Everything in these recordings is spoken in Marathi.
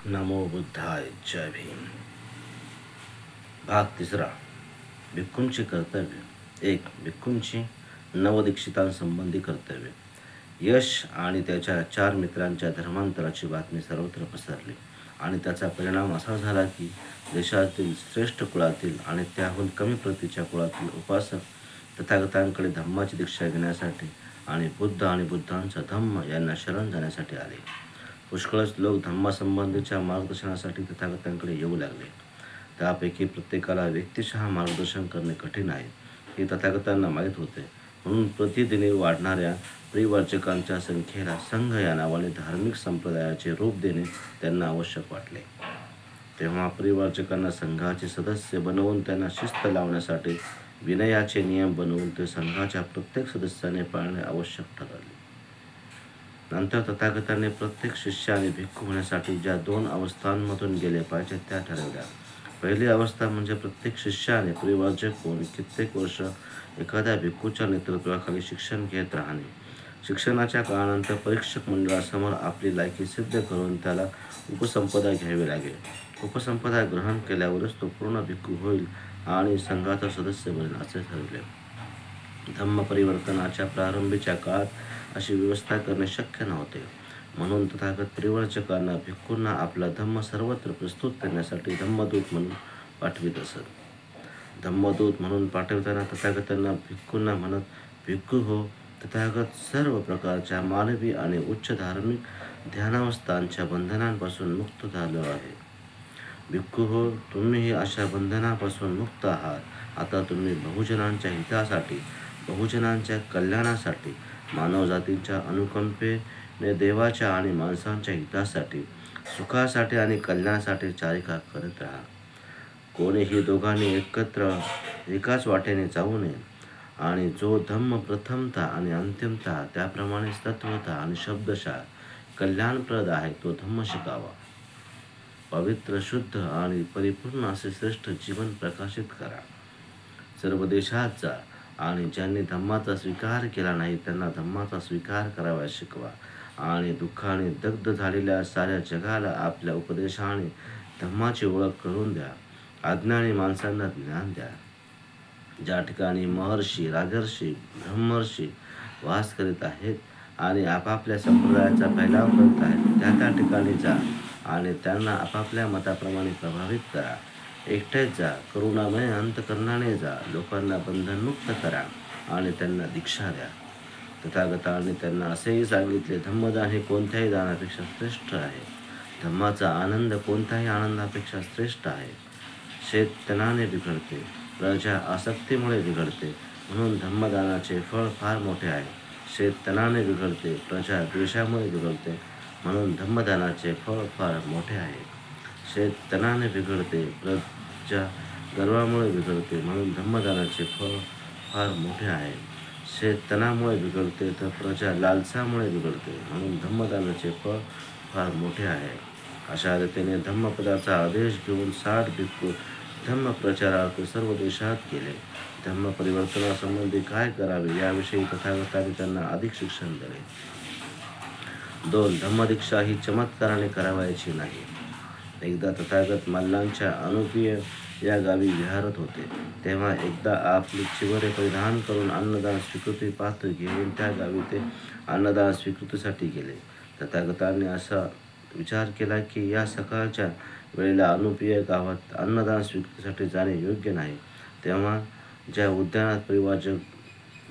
नमो बुद्धाय जय भीम। भाग तिसरा। भिक्खूंची कर्तव्य। एक भिक्खूंची नवदीक्षितांसंबंधी कर्तव्य। यश आणि त्याच्या 4 मित्रांच्या धर्मांतराची बातमी सर्वत्र पसरली आणि त्याचा परिणाम असा झाला की देशातील श्रेष्ठ कुळातील आणि त्याहून कमी प्रतीच्या कुळातील उपासक तथागतांकडे धम्माची दीक्षा घेण्यासाठी आणि बुद्ध आणि बुद्धांचा धम्म यांना शरण जाण्यासाठी आले. पुष्कळच लोक धम्मासंबंधीच्या मार्गदर्शनासाठी तथागतांकडे येऊ लागले. त्यापैकी प्रत्येकाला व्यक्तिशः मार्गदर्शन करणे कठीण आहे हे तथागतांना माहीत होते. म्हणून प्रतिदिनी वाढणाऱ्या परिवार्चकांच्या संख्येला संघ या नावाने धार्मिक संप्रदायाचे रूप देणे त्यांना आवश्यक वाटले. तेव्हा परिवार्चकांना संघाचे सदस्य बनवून त्यांना शिस्त लावण्यासाठी विनयाचे नियम बनवून ते संघाच्या प्रत्येक सदस्याने पाळणे आवश्यक ठरवले. नंतर तथागतांनी प्रत्येक शिष्याने भिक्खू होण्यासाठी ज्या 2 अवस्थांमधून गेले पाहिजे त्या ठरवल्या. पहिली अवस्था म्हणजे प्रत्येक शिष्याने परिवार्चक होऊन कित्येक वर्ष एखाद्या भिक्खूच्या नेतृत्वाखाली शिक्षण घेत राहणे. शिक्षणाच्या काळानंतर परीक्षक मंडळासमोर आपली लायकी सिद्ध करून त्याला उपसंपदा घ्यावी लागेल. उपसंपदा ग्रहण केल्यावरच तो पूर्ण भिक्खू होईल आणि संघाचा सदस्य बनेल असे ठरवले. धम्म परिवर्तनाच्या प्रारंभीच्या काळात अशी व्यवस्था करणे शक्य नव्हते. म्हणून तथागत परिवर्चकांना भिक्खूंना आपला धम्म सर्वत्र प्रस्तुत करण्यासाठी धम्मदूत म्हणून पाठवित असत. धम्मदूत म्हणून पाठवताना तथागतांना भिक्खूंना म्हणत, भिक्खू हो, तथागत सर्व प्रकारच्या मानवी आणि उच्च धार्मिक ध्यानावस्थांच्या बंधनांपासून मुक्त झालो आहे. भिक्खू हो, तुम्हीही अशा बंधनापासून मुक्त आहात. आता तुम्ही बहुजनांच्या हितासाठी, बहुजनांच्या कल्याणासाठी, मानवजातीच्या अनुकंपेने देवाच्या आणि माणसांच्या हितासाठी, सुखासाठी आणि कल्याणासाठी चारिका करत राहा. कोणीही दोघांनी एकत्र एकाच वाटेने जाऊ नये आणि जो धम्म प्रथमतः आणि अंतिमतः त्याप्रमाणेच तत्वतः आणि शब्दशः कल्याणप्रद आहे तो धम्म शिकावा. पवित्र, शुद्ध आणि परिपूर्ण असे श्रेष्ठ जीवन प्रकाशित करा. सर्व देशात जा आणि ज्यांनी धम्माचा स्वीकार केला नाही त्यांना धम्माचा स्वीकार करावयास शिकवा आणि दुःखाने दग्ध झालेल्या साऱ्या जगाला आपल्या उपदेशाने धम्माची ओळख करून द्या. अज्ञानी माणसांना ज्ञान द्या. ज्या ठिकाणी महर्षी, राजर्षी, ब्रह्मर्षी वास करीत आहेत आणि आपापल्या संप्रदायाचा फैलाव करत आहेत त्या ठिकाणी जा आणि त्यांना आपापल्या मताप्रमाणे प्रभावित करा. एकटेच जा, करुणामय अंतकरणाने जा, लोकांना बंधनमुक्त करा आणि त्यांना दीक्षा द्या. तथागतांनी त्यांना असेही सांगितले, धम्मदान हे कोणत्याही दानापेक्षा श्रेष्ठ आहे. धम्माचा आनंद कोणत्याही आनंदापेक्षा श्रेष्ठ आहे. शेत तणाने बिघडते, प्रजा आसक्तीमुळे बिघडते, म्हणून धम्मदानाचे फळ फार मोठे आहे. शेत तणाने बिघडते, प्रजा द्वेषामुळे बिघडते, म्हणून धम्मदानाचे फळ फार मोठे आहे. शेत तणाने बिघडते, प्रजा गर्वामुळे बिघडते, म्हणून धम्मदानाचे फळ फार मोठे आहे. शेत तणामुळे बिघडते तर प्रजा लालसामुळे बिघडते, म्हणून धम्मदानाचे फळ फार मोठे आहे. अशा रीतीने धम्मपदाचा आदेश घेऊन 60 भिक्खू धम्म प्रचारार्थ सर्व देशात गेले. धम्म परिवर्तनासंबंधी काय करावे याविषयी तथागतांनी त्यांना अधिक शिक्षण दिले. 2. धम्मदीक्षा ही चमत्काराने करावयाची नाही. एकदा तथागत मल्लांच्या अनुपीय या गावी विहारत होते. तेव्हा एकदा आपली चिवरे परिधान करून अन्नदान स्वीकृती पात्र घेऊन त्या गावी ते अन्नदान स्वीकृतीसाठी गेले. तथागतांनी असा विचार केला की या सकाळच्या वेळेला अनुपीय गावात अन्नदान स्वीकृतीसाठी जाणे योग्य नाही. तेव्हा ज्या उद्यानात परिवारजन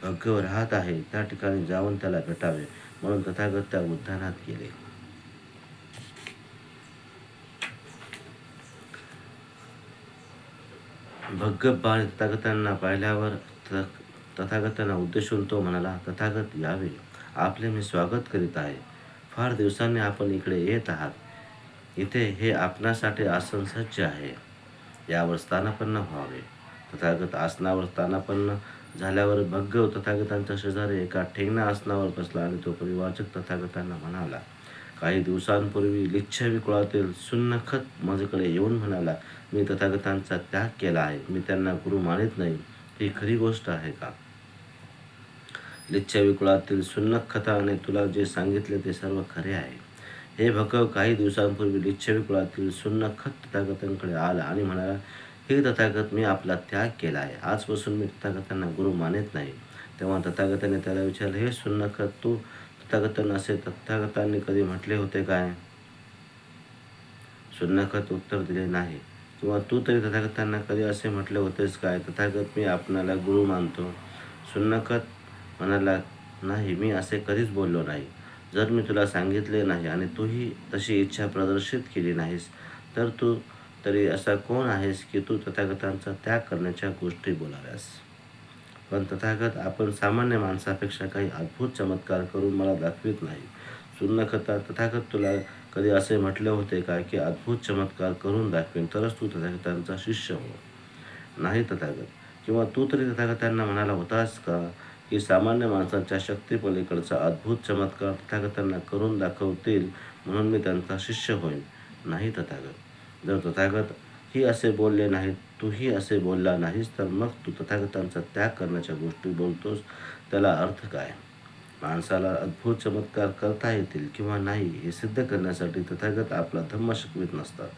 भग्य राहत आहे त्या ठिकाणी जाऊन त्याला भेटावे, म्हणून तथागत त्या उद्यानात गेले. भग्य बाळ तथागतांना पाहिल्यावर तथागतांना उद्देशून तो म्हणाला, तथागत यावे, आपले मी स्वागत करीत आहे. फार दिवसांनी आपण इकडे येत आहात. इथे हे आपणासाठी आसन सज्ज आहे, यावर स्थानापन्न व्हावे. तथागत आसनावर स्थानापन्न झाल्यावर भग्य तथागतांच्या शेजारी एका ठेंगण्या आसनावर बसला आणि तो परिवारचक तथागतांना म्हणाला, काही दिवसांपूर्वी लिच्छवी कुळातील सुन्नखत माझ्याकडे येऊन म्हणाला, मी तथागतांचा त्याग केला आहे, मी त्यांना गुरु मानित नाही. ही खरी गोष्ट आहे का? लिच्छवी कुळातील सुन्नखताने तुला जे सांगितले ते सर्व खरे आहे. हे भगव काही दिवसांपूर्वी लिच्छवी कुळातील सुन्नखत तथागतांकडे आला आणि म्हणाला, हे तथागत, मी आपला त्याग केला आहे. आजपासून मी तथागतांना गुरु मानत नाही. तेव्हा तथागताने त्याला विचारले, हे सुन्नखत, तू तथागतांना असे तथागतांनी कधी म्हटले होते काय? सुन्नखत उत्तर दिले, नाही. किंवा तू तरी तथागतांना कधी असे म्हटले होतेस काय, तथागत, मी आपणाला गुरु मानतो? सुन्नखत म्हणाला, नाही, मी असे कधीच बोललो नाही. जर मी तुला सांगितले नाही आणि तूही तशी इच्छा प्रदर्शित केली नाहीस, तर तू तरी असा कोण आहेस की तू तथागतांचा त्याग करण्याच्या गोष्टी बोलाव्यास? पण तथागत, आपण सामान्य माणसापेक्षा काही अद्भुत चमत्कार करून मला दाखवित नाही. सुन्नखता, तथागत, तुला कधी असे म्हटले होते का की अद्भुत चमत्कार करून दाखवेन तरच तू तथागतांचा शिष्य हो? नाही तथागत. किंवा तू तरी तथागतांना म्हणाला होतास का की सामान्य माणसांच्या शक्तीपलीकडचा अद्भुत चमत्कार तथागतांना करून दाखवतील म्हणून मी त्यांचा शिष्य होईन? नाही तथागत. जर तथागत ही असे बोलले नाहीत, तूही असे बोलला नाहीस, तर मग तू तथागतांचा त्याग करण्याच्या गोष्टी बोलतोस, त्याला अर्थ काय? माणसाला अद्भुत चमत्कार करता येतील किंवा नाही हे सिद्ध करण्यासाठी तथागत आपला धम्म शिकवित नसतात.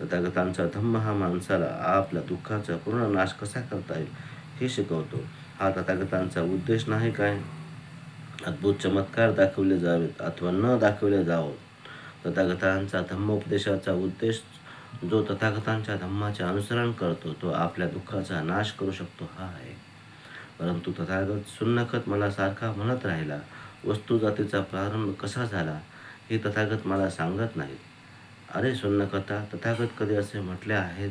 तथागतांचा धम्म हा माणसाला आपल्या दुःखाचा पूर्ण नाश कसा करता येईल हे शिकवतो. हा तथागतांचा उद्देश नाही काय? अद्भुत चमत्कार दाखवले जावेत अथवा न दाखवले जावोत. तथागतांचा धम्मोपदेशाचा उद्देश जो तथागतांच्या धम्माचे अनुसरण करतो तो आपल्या दुःखाचा नाश करू शकतो हा आहे. परंतु तथागत सुन्नखत मला सारखा म्हणत राहिला, वस्तू जातीचा प्रारंभ कसा झाला हे तथागत मला सांगत नाहीत. अरे सुन्नखता, तथागत कधी असे म्हटले आहेत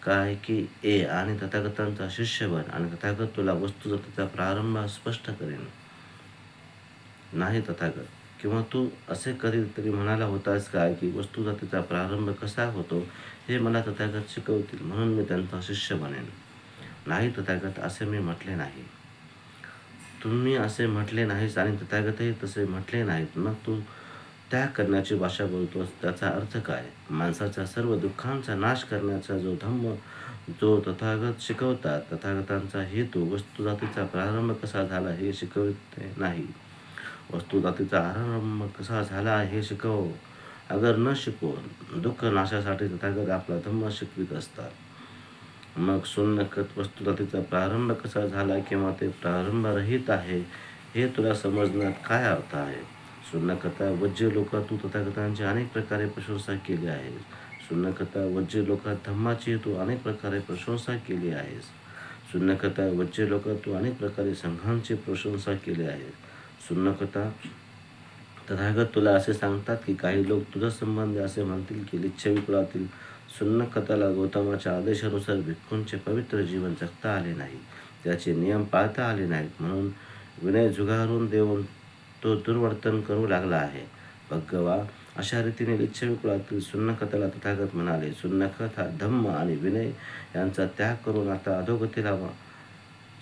काय की ए आणि तथागतांचा शिष्य बन आणि तथागत तुला वस्तू जातीचा प्रारंभ स्पष्ट करेन? नाही तथागत. किंवा तू असे कधीतरी म्हणाला होतास काय की वस्तू जातीचा प्रारंभ कसा होतो हे मला तथागत शिकवतील म्हणून मी त्यांचा शिष्य बनेन? नाही तथागत, असे मी म्हटले नाही. तुम्ही असे म्हटले नाहीस आणि तथागतही तसे म्हटले नाहीत, मग तू त्याग करण्याची भाषा बोलतोस, त्याचा अर्थ काय? माणसाच्या सर्व दुःखांचा नाश करण्याचा जो धम्म जो तथागत शिकवतात, तथागतांचा हेतू वस्तुजातीचा प्रारंभ कसा झाला हे शिकवते नाही. वस्तुजातीचा आरंभ कसा झाला हे शिकव. अगर न शिकवून दुःख नाशासाठी तथागत आपला धम्म शिकवित असतात. मग सुन्नखत, वस्तुजातीचा प्रारंभ कसा झाला किंवा ते प्रारंभरहित आहे हे तुला समजण्यात काय अर्थ आहे? सुन्नखता, वज्य लोका, तू तथागतांची अनेक प्रकारे प्रशंसा केली आहेस. सुन्नखता, वज्य लोका, धम्माची तू अनेक प्रकारे प्रशंसा केली आहेस. सुन्नखता, वज्य लोका, तू अनेक प्रकारे संघांची प्रशंसा केली आहेस. सुन्नखता, तथागत तुला असे सांगतात की काही लोक तुझ्या संबंधी असे म्हणतील की लिच्छवी कुळातील सुन्नखताला गौतमाच्या आदेशानुसार भिक्खूंचे पवित्र जीवन जगता आले नाही, त्याचे नियम पाळता आले नाहीत, म्हणून विनय झुगारून देऊन तो दुर्वर्तन करू लागला आहे. भगवा, अशा रीतीने लिच्छवी कुळातील सुन्नखताला तथागत म्हणाले, सुन्नखत हा धम्म आणि विनय यांचा त्याग करून आता अधोगतीला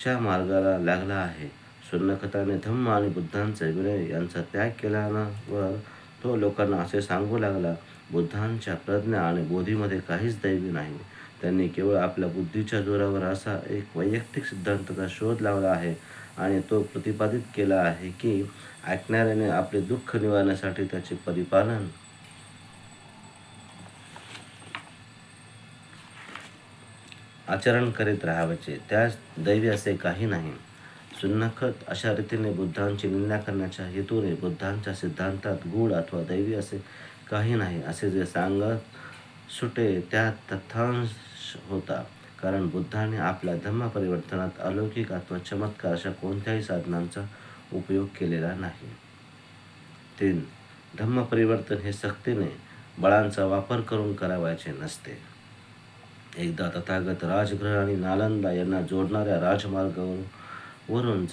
च्या मार्गाला लागला आहे. सुन्नखताने धम्म आणि बुद्धांचा विनय यांचा त्याग केल्यावर तो लोकांना असे सांगू लागला, बुद्धांच्या प्रज्ञा आणि बोधीमध्ये काहीच दैवी नाही. त्यांनी केवळ आपल्या बुद्धीच्या जोरावर असा एक वैयक्तिक सिद्धांताचा शोध लावला आहे आणि तो प्रतिपादित केला आहे की ऐकणाऱ्याने आपले दुःख निवारण्यासाठी त्याचे परिपालन आचरण करीत राहावयाचे, त्यास दैवी असे काही नाही. सुन्नखत, अशा रीतीने बुद्धांची निंदा करण्याच्या हेतूने बुद्धांच्या सिद्धांतात गूढ अथवा दैवी असे काही नाही असे जे सांगत सुटे त्यात तथ्यांश होता, कारण बुद्धाने आपल्या धम्म परिवर्तनात अलौकिक अथवा चमत्कार अशा कोणत्याही साधनांचा उपयोग केलेला नाही. 3. धम्म परिवर्तन हे सक्तीने बळांचा वापर करून करावयाचे नसते. एकदा तथागत राजगृह आणि नालंदा यांना जोडणाऱ्या राजमार्गावरून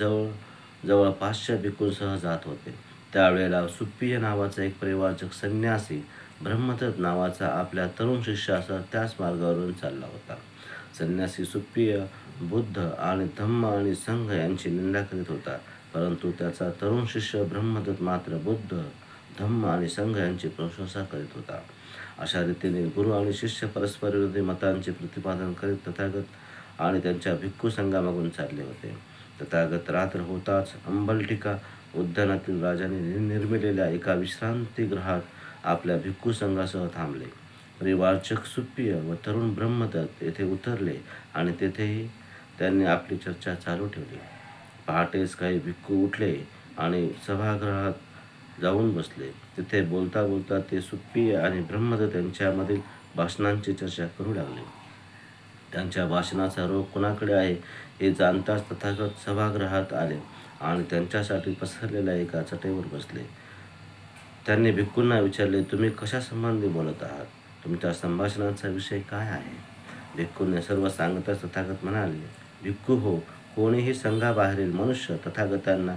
जवळ 500 भिक्खूंसह जात होते. त्यावेळेला सुप्पिय नावाचा एक परिवारजक संन्यासी ब्रह्मदत्त नावाचा आपल्या तरुण शिष्यासह त्याच मार्गावरून चालला होता. संन्यासी सुप्पिय बुद्ध आणि धम्म आणि संघ यांची निंदा करीत होता, परंतु त्याचा तरुण शिष्य ब्रह्मदत्त मात्र बुद्ध, धम्म आणि संघ यांची प्रशंसा करीत होता. अशा रीतीने गुरु आणि शिष्य परस्पर विरोधी मतांचे प्रतिपादन करीत तथागत आणि त्यांच्या भिक्खू संघामागून चालले होते. तथागत रात्र होताच अंबलटिका उद्यानातील राजाने निर्मिलेल्या एका विश्रांतीगृहात आपल्या भिक्खू संघासह थांबले. परिवारचक सुप्पिय व तरुण ब्रह्मदत्त येथे उतरले आणि तेथेही त्यांनी आपली चर्चा चालू ठेवली. पहाटेच काही भिक्खू उठले आणि सभागृहात जाऊन बसले. तिथे बोलता बोलता ते सुप्पिय आणि ब्रह्मदत्त यांच्यामधील भाषणांची चर्चा करू लागले. त्यांच्या भाषणाचा रोग कोणाकडे आहे हे जाणताच तथागत सभागृहात आले आणि त्यांच्यासाठी पसरलेल्या एका चटईवर बसले. त्यांनी भिक्खूंना विचारले, तुम्ही कशासंबंधी बोलत आहात? तुमच्या संभाषणाचा विषय काय आहे? भिक्खूंनी सर्व सांगताच तथागत म्हणाले, भिक्खू हो, कोणीही संघाबाहेरील मनुष्य तथागतांना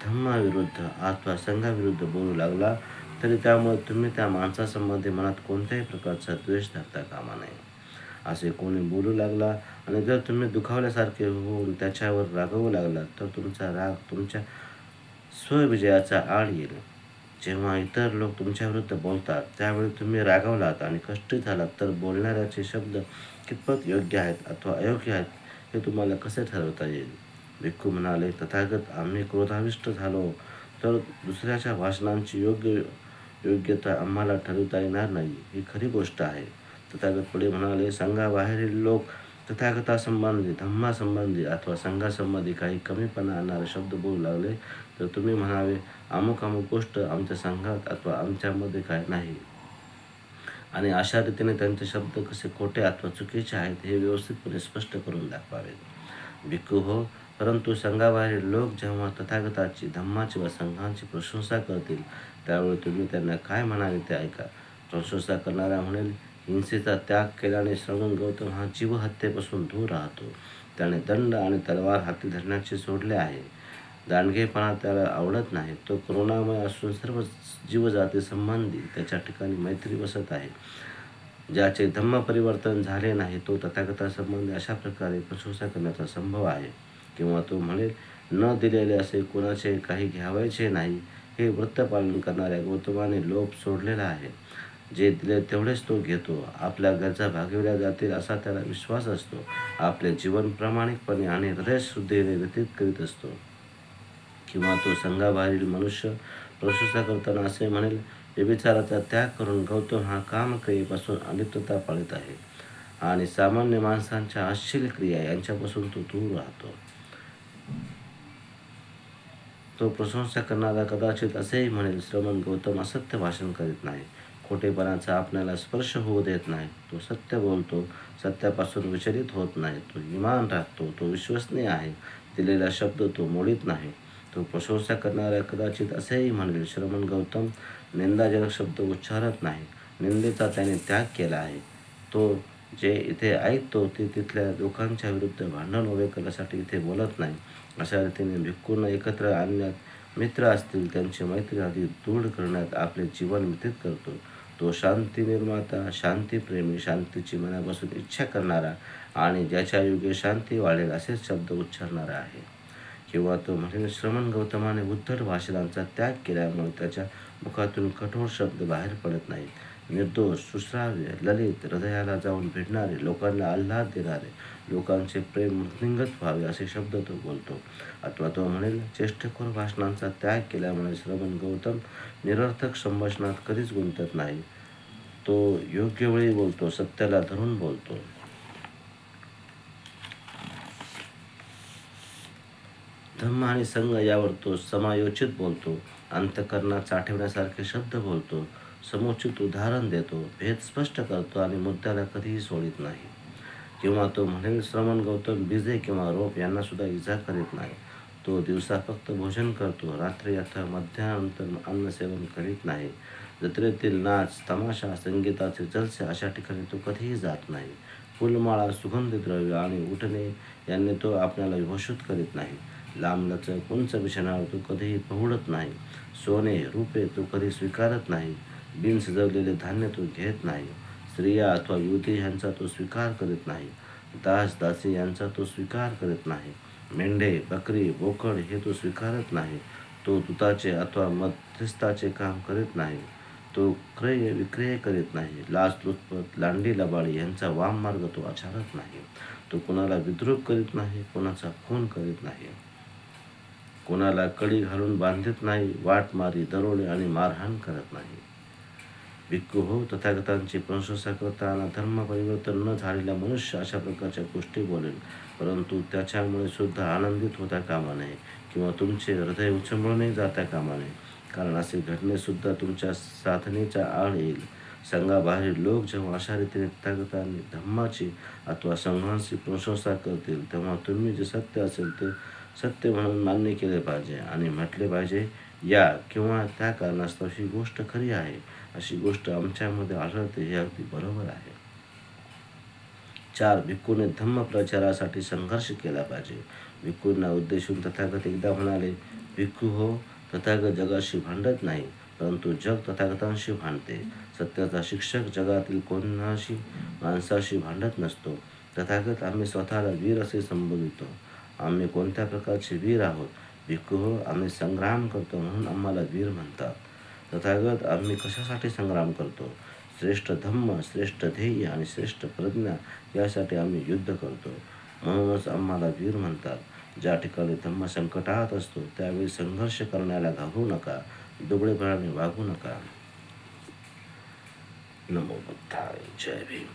धम्माविरुद्ध अथवा संघाविरुद्ध बोलू लागला तरी त्यामुळे तुम्ही त्या माणसासंबंधी मनात कोणत्याही प्रकारचा द्वेष धरता कामा नये. असे कोणी बोलू लागला आणि जर तुम्ही दुखावल्यासारखे होऊन त्याच्यावर रागवू लागला तर तुमचा राग तुमच्या स्वविजयाचा आड येईल. जेव्हा इतर लोक तुमच्याविरुद्ध बोलतात त्यावेळी तुम्ही रागावलात आणि कष्टी झालात तर बोलणाऱ्याचे शब्द कितपत योग्य आहेत अथवा अयोग्य आहेत हे तुम्हाला कसे ठरवता येईल? भिक्खू म्हणाले, तथागत, आम्ही क्रोधाविष्ट झालो तर दुसऱ्याच्या भाषणांची योग्यता आम्हाला ठरवता येणार नाही, ही खरी गोष्ट आहे. तथागत पुढे म्हणाले, संघाबाहेरील लोक तथागतासंबंधी, धम्मासंबंधी अथवा संघासंबंधी काही कमीपणा आणणारे शब्द बोलू लागले तर तुम्ही म्हणावे, अमुक अमुक गोष्ट आमच्या संघात अथवा आमच्यामध्ये काय नाही. आणि अशा रीतीने त्यांचे शब्द कसे खोटे अथवा चुकीचे आहेत हे व्यवस्थितपणे स्पष्ट करून दाखवावेत. भिक्खू हो, परंतु संघाबाहेरील लोक जेव्हा तथागताची, धम्माची व संघाची प्रशंसा करतील त्यावेळी तुम्ही त्यांना काय म्हणावे ते ऐका. प्रशंसा करणारा म्हणेल, हिंसेचा त्याग केल्याने श्रवण गौतम हा जीवहत्येपासून दूर राहतो. त्याने दंड आणि तलवार हाती धरण्याचे सोडले आहे. दांडगेपणा त्याला आवडत नाही. तो करुणामय असून सर्व जीवजाती संबंधी त्याच्या ठिकाणी मैत्री बसत आहे. ज्याचे धम्म परिवर्तन झाले नाही तो तथागतासंबंधी अशा प्रकारे प्रशंसा करण्याचा संभव आहे. किंवा तो म्हणेल, न दिलेले असे कोणाचे काही घ्यावायचे नाही. हे व्रतपालन करणाऱ्या गौतमाने लोभ सोडलेला आहे. जे दिले तेवढेच तो घेतो. आपल्या गरजा भागविल्या जातील असा त्याला विश्वास असतो. आपले जीवन प्रामाणिकपणे आणि हृदयशुद्धीने व्यतीत करीत असतो. किंवा तो संघाबाहेरील मनुष्य प्रशंसा करताना असे म्हणेल, व्यभिचाराचा त्याग करून गौतम हा कामक्रियेपासून अलिप्तता पाळीत आहे आणि सामान्य माणसांच्या अश्लील क्रिया यांच्यापासून तो दूर राहतो. तो प्रशंसा करणारा कदाचित असेही म्हणेल, श्रमण गौतम असत्य भाषण करीत नाही, खोटेपणाचा आपल्याला स्पर्श होऊ देत नाही, तो सत्य बोलतो, सत्यापासून विचलित होत नाही, तो इमान राखतो, तो विश्वसनीय आहे, दिलेला शब्द तो मोडीत नाही. तो प्रशंसा करणारा कदाचित असेही म्हणेल, श्रमण गौतम निंदाजनक शब्द उच्चारत नाही, निंदेचा त्याने त्याग केला आहे. तो जे इथे ऐकतो ते तिथल्या लोकांच्या विरुद्ध भांडण उभे करण्यासाठी इथे बोलत नाही. अशा रीतीने भिक्खूंना एकत्र आणण्यात, मित्र असतील त्यांची मैत्री अधिक दृढ करण्यात आपले जीवन व्यतीत करतो. तो शांती निर्माता, शांतीप्रेमी, शांतीची मनापासून इच्छा करणारा आणि ज्याच्या योगे शांती वाढेल असेच शब्द उच्चारणारा आहे. किंवा तो म्हणेल, श्रमण गौतमाने उद्धट भाषणांचा त्याग केल्यामुळे त्याच्या मुखातून कठोर शब्द बाहेर पडत नाहीत. निर्दोष, सुश्राव्य, ललित, हृदयाला जाऊन भिडणारे, लोकांना आल्हाद देणारे, लोकांचे प्रेम वृद्धिंगत व्हावे असे शब्द तो बोलतो. अथवा तो म्हणेल, चेष्टेखोर भाषणांचा त्याग केल्यामुळे श्रवण गौतम निरर्थक संभाषणात कधीच गुंतत नाही. तो योग्य वेळी बोलतो, सत्याला धरून बोलतो. धम्म आणि संघ यावर तो समायोचित बोलतो. अंतःकरणात साठवण्यासारखे शब्द बोलतो. समुचित उदाहरण देतो. भेद स्पष्ट करतो आणि मुद्द्याला कधीही सोडित नाही. किंवा तो म्हणेल, श्रवण गौतम बीजे किंवा रोप यांना सुद्धा इजा करीत नाही. तो दिवसा फक्त भोजन करतो, रात्री अथवा मध्यानंतर अन्नसेवन करीत नाही. जत्रेतील नाच, तमाशा, संगीताचे जलसे अशा ठिकाणी तो कधीही जात नाही. फुलमाळा, सुगंधी द्रव्य आणि उठणे यांनी तो आपल्याला विभूषित करीत नाही. लांबलचक उंच बिछाण्यावर तो कधीही पहुडत नाही. सोने, रूपे तो कधी स्वीकारत नाही. बिन शिजवलेले धान्य तो घेत नाही. स्त्रिया अथवा युवती यांचा तो स्वीकार करीत नाही. दास दासी यांचा तो स्वीकार करीत नाही. मेंढे, बकरी, बोकड हे तो स्वीकारत नाही. तो तुताचे अथवा मध्यस्थाचे काम करीत नाही. तो क्रय विक्रय करीत नाही. लाचलुचपत, लांडी लबाडी यांचा वाम मार्ग तो आचरत नाही. तो कोणाला विद्रूप करीत नाही, कोणाचा खून करीत नाही, कोणाला कडी घालून बांधित नाही, वाटमारी, दरोडे आणि मारहाण करत नाही. भिक्खू हो, तथागतांची प्रशंसा करताना धर्म परिवर्तन न झालेला मनुष्य अशा प्रकारच्या गोष्टी बोलेल, परंतु त्याच्यामुळे सुद्धा आनंदित होता कामा नये किंवा तुमचे हृदय उचंबळूनही जाता कामा नये, कारण असे घडणे सुद्धा तुमच्या साधनेच्या आड येईल. संघाबाहेर लोक जेव्हा अशा रीतीने तथागतांनी धम्माची अथवा संघांची प्रशंसा करतील, तेव्हा तुम्ही जे सत्य असेल ते सत्य म्हणून मान्य केले पाहिजे आणि म्हटले पाहिजे, या किंवा त्या कारणास्तव ही गोष्ट खरी आहे, अशी गोष्ट आमच्यामध्ये आढळते, हे अगदी बरोबर आहे. 4. भिक्खूने धम्म प्रचारासाठी संघर्ष केला पाहिजे. भिक्खूंना उद्देशून तथागत एकदा म्हणाले, भिक्खू हो, तथागत जगाशी भांडत नाही, परंतु जग तथागतांशी भांडते. सत्याचा शिक्षक जगातील कोणाशी माणसाशी भांडत नसतो. तथागत आम्ही स्वतःला वीर असे संबोधितो. आम्ही कोणत्या प्रकारचे वीर आहोत? भिक्खू हो, आम्ही संग्राम करतो म्हणून आम्हाला वीर म्हणतात. तथागत आम्ही कशासाठी संग्राम करतो? श्रेष्ठ धम्म, श्रेष्ठ ध्येय आणि श्रेष्ठ प्रज्ञा यासाठी आम्ही युद्ध करतो, म्हणूनच आम्हाला वीर म्हणतात. ज्या ठिकाणी धम्म संकटात असतो त्यावेळी संघर्ष करण्याला घाबरू नका, दुबळेपणाने वागू नका. नमो बुद्धाय. जय भीम.